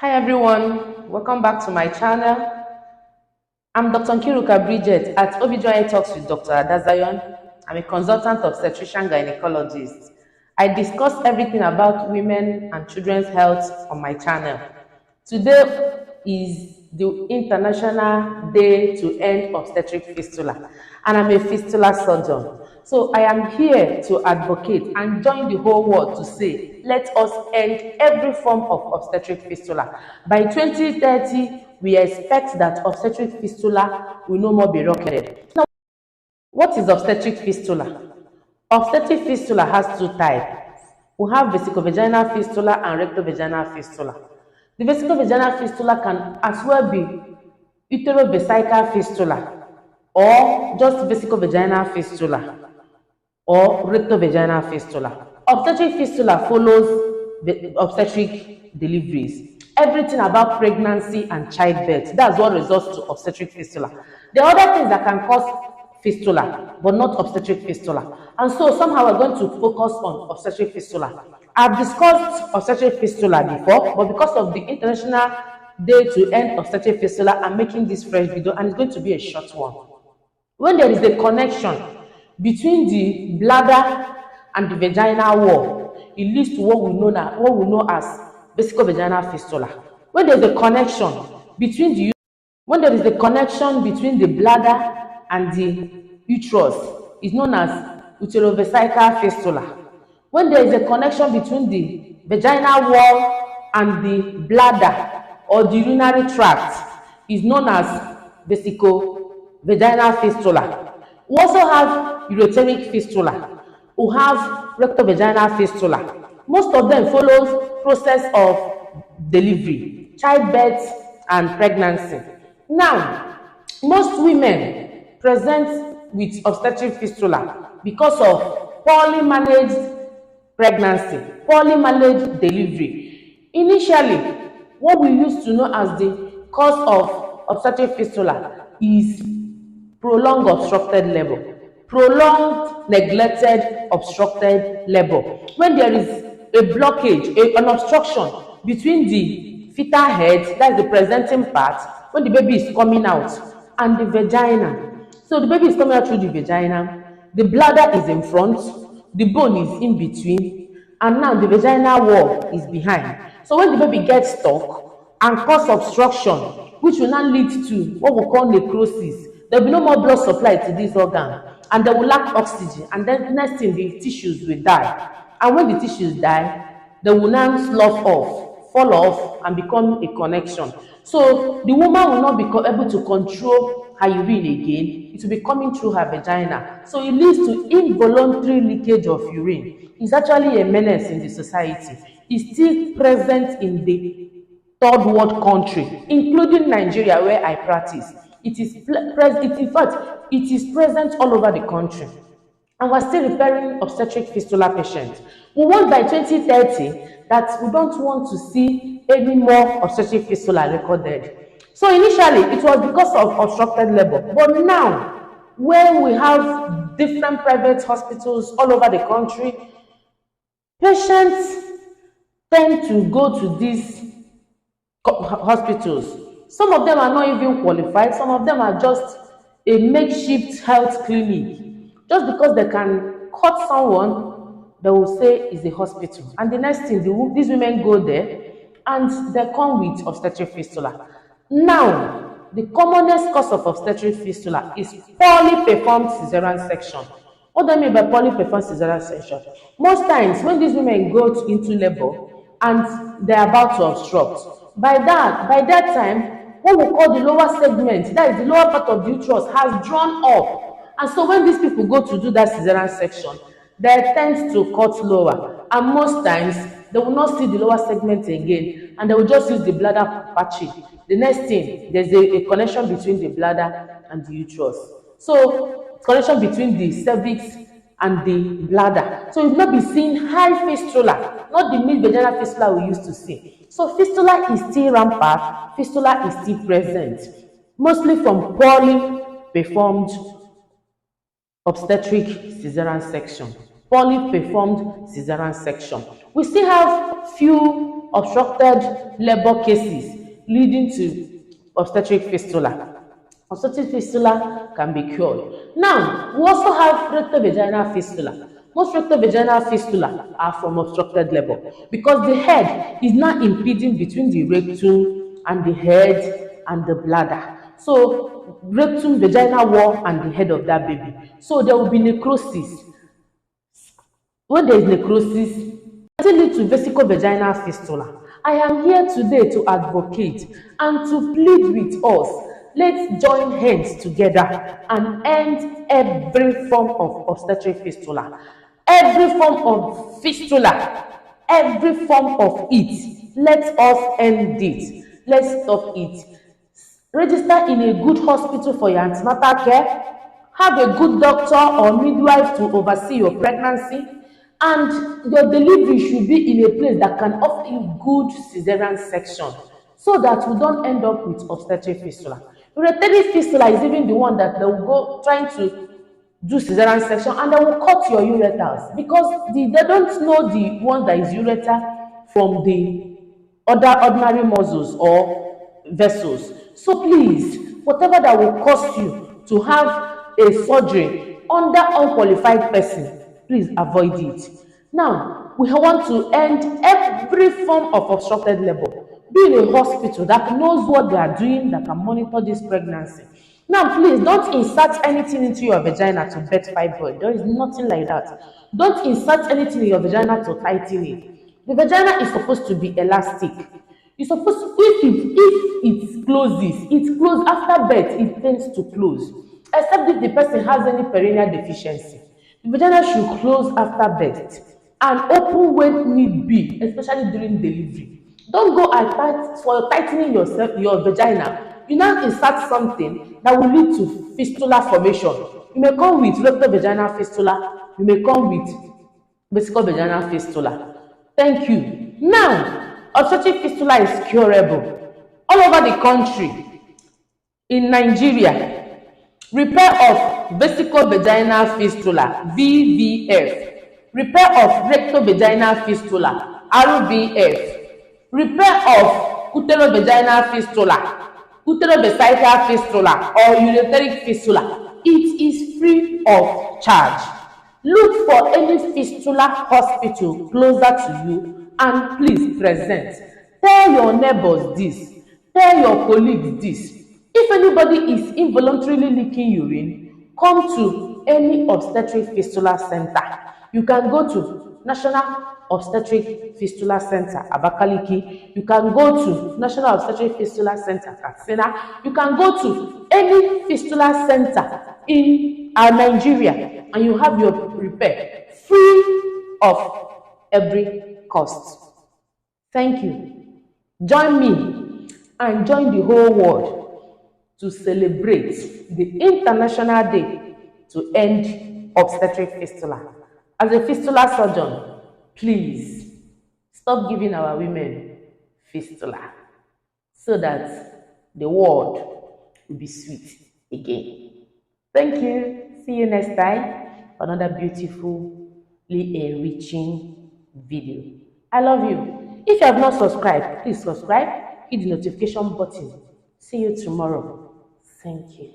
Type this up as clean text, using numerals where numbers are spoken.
Hi everyone, welcome back to my channel. I'm Dr. Nkiruka Bridget at OBGYN Talks with Dr. Adazayon. I'm a consultant obstetrician gynecologist. I discuss everything about women and children's health on my channel. Today is the International Day to End Obstetric Fistula, and I'm a fistula surgeon. So I am here to advocate and join the whole world to say, let us end every form of obstetric fistula. By 2030, we expect that obstetric fistula will no more be recorded. Now, what is obstetric fistula? Obstetric fistula has two types. We have vesicovaginal fistula and rectovaginal fistula. The vesicovaginal fistula can as well be uterovesical fistula or just vesicovaginal fistula or rectovaginal fistula. Obstetric fistula follows the obstetric deliveries. Everything about pregnancy and childbirth, that's what results to obstetric fistula. There are other things that can cause fistula, but not obstetric fistula. And so somehow we're going to focus on obstetric fistula. I've discussed obstetric fistula before, but because of the International Day to End Obstetric Fistula, I'm making this fresh video and it's going to be a short one. When there is a connection between the bladder and the vaginal wall, it leads to what we know as vesicovaginal fistula. When there is a connection between the bladder and the uterus, is known as uterovesical fistula. When there is a connection between the vaginal wall and the bladder or the urinary tract, is known as vesicovaginal fistula. We also have ureteric fistula. We have rectovaginal fistula. Most of them follows process of delivery, childbirth, and pregnancy. Now, most women present with obstetric fistula because of poorly managed pregnancy, poorly managed delivery. Initially, what we used to know as the cause of obstetric fistula is prolonged obstructed labor, prolonged neglected obstructed labor. When there is a blockage, an obstruction between the fetal head, that's the presenting part, when the baby is coming out, and the vagina. So the baby is coming out through the vagina, the bladder is in front, the bone is in between, and now the vaginal wall is behind. So when the baby gets stuck and cause obstruction, which will now lead to what we call necrosis, there will be no more blood supply to this organ, and they will lack oxygen, and then next thing, the tissues will die. And when the tissues die, they will now slough off, fall off, and become a connection. So the woman will not be able to control her urine again. It will be coming through her vagina. So it leads to involuntary leakage of urine. It's actually a menace in the society. It's still present in the third world country, including Nigeria, where I practice. It is present, in fact, it is present all over the country. And we're still repairing obstetric fistula patients. We want by 2030 that we don't want to see any more obstetric fistula recorded. So initially, it was because of obstructed labor. But now, when we have different private hospitals all over the country, patients tend to go to these hospitals. Some of them are not even qualified. Some of them are just a makeshift health clinic. Just because they can cut someone, they will say is a hospital. And the next thing, these women go there and they come with obstetric fistula. Now, the commonest cause of obstetric fistula is poorly performed cesarean section. What do I mean by poorly performed cesarean section? Most times, when these women go into labor and they're about to obstruct, by that time, what we call the lower segment, that is the lower part of the uterus, has drawn up. And so when these people go to do that cesarean section, they tend to cut lower. And most times, they will not see the lower segment again, and they will just use the bladder patching. The next thing, there's a connection between the bladder and the uterus. So, connection between the cervix and the bladder. So, you will not be seeing high fistula, not the mid-vaginal fistula we used to see. So, fistula is still rampant, fistula is still present, mostly from poorly performed obstetric cesarean section. poorly performed cesarean section. We still have few obstructed labor cases leading to obstetric fistula. Obstetric fistula can be cured. Now, we also have rectovaginal fistula. Most rectovaginal fistula are from obstructed labor because the head is now impeding between the rectum and the head and the bladder. So, rectum, vaginal wall, and the head of that baby. So, there will be necrosis. When there is necrosis, it can lead to vesicovaginal fistula. I am here today to advocate and to plead with us. Let's join hands together and end every form of obstetric fistula. Every form of fistula, every form of it. Let us end it. Let's stop it. Register in a good hospital for your antenatal care. Have a good doctor or midwife to oversee your pregnancy, and your delivery should be in a place that can offer you good cesarean section so that we don't end up with obstetric fistula. Ureteric fistula is even the one that they will go trying to do cesarean section and they will cut your ureters because they don't know the one that is ureter from the other ordinary muscles or vessels. So please, whatever that will cost you to have a surgery under unqualified person, please avoid it. Now, we want to end every form of obstructed labor. Be in a hospital that knows what they are doing, that can monitor this pregnancy. Now, please don't insert anything into your vagina to birth fibroid. There is nothing like that. Don't insert anything in your vagina to tighten it. The vagina is supposed to be elastic. You're supposed to, if it closes after birth, it tends to close. Except if the person has any perineal deficiency. The vagina should close after birth and open when need be, especially during delivery. Don't go and for tightening your vagina. You now insert something that will lead to fistula formation. You may come with rectovaginal fistula. You may come with vesicovaginal fistula. Thank you. Now, obstetric fistula is curable. All over the country, in Nigeria, repair of vesicovaginal fistula, VVF, repair of rectovaginal fistula, RVF, repair of uterovaginal fistula, uterovesical fistula, or ureteric fistula. It is free of charge. Look for any fistula hospital closer to you and please present. Tell your neighbors this. Tell your colleagues this. If anybody is involuntarily leaking urine, come to any obstetric fistula center. You can go to National Obstetric Fistula Center, Abakaliki. You can go to National Obstetric Fistula Center, Katsina. You can go to any fistula center in Nigeria and you have your repair free of every cost. Thank you. Join me and join the whole world to celebrate the International Day to End Obstetric Fistula. As a fistula surgeon, please stop giving our women fistula so that the world will be sweet again. Thank you. See you next time for another beautifully enriching video. I love you. If you have not subscribed, please subscribe, hit the notification button. See you tomorrow. Thank you.